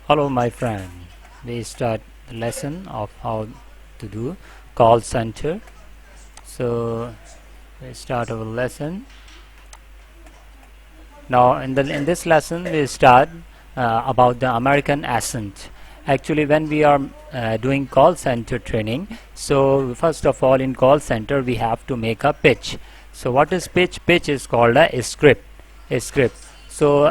Hello my friend, we start the lesson of how to do call center. So we start our lesson. Now in this lesson we start about the American accent. Actually when we are doing call center training, so first of all in call center we have to make a pitch. So what is pitch? Pitch is called a script. A script. So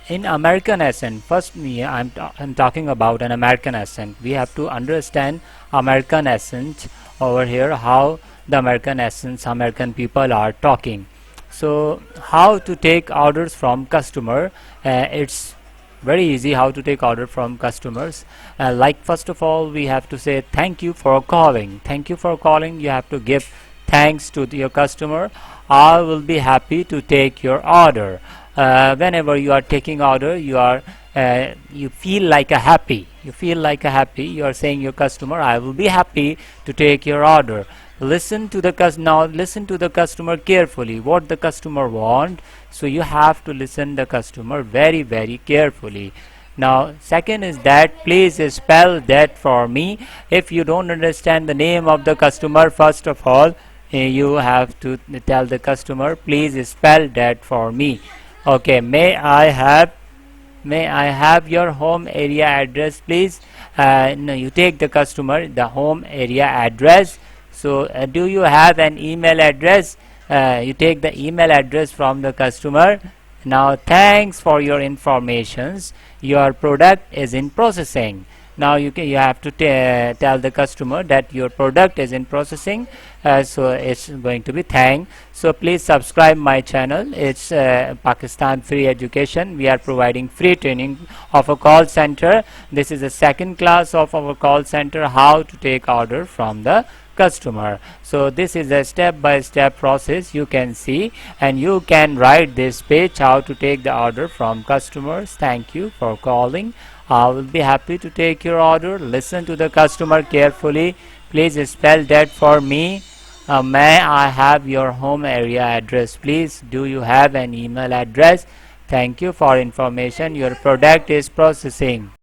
in American accent, first I'm talking about an American accent. We have to understand American accent over here, how the American people are talking. So how to take orders from customer? It's very easy how to take order from customers. Like first of all we have to say thank you for calling. Thank you for calling. You have to give thanks to your customer. I will be happy to take your order. Whenever you are taking order, you feel like a happy. You are saying your customer, I will be happy to take your order. Listen to the listen to the customer carefully. What the customer want. So you have to listen the customer very carefully. Now second is that please spell that for me. If you don't understand the name of the customer, first of all you have to tell the customer please spell that for me. Okay, may I have your home area address please? No, you take the customer the home area address. So do you have an email address? You take the email address from the customer. Now thanks for your informations, your product is in processing. Now you have to tell the customer that your product is in processing. So it's going to be thank. So please subscribe my channel. It's Pakistan Free Education. We are providing free training of a call center. This is the second class of our call center, how to take order from the customer. So this is a step-by-step process you can see, and you can write this page how to take the order from customers. Thank you for calling. I will be happy to take your order. Listen to the customer carefully. Please spell that for me. May I have your home area address please? Do you have an email address? Thank you for information. Your product is processing.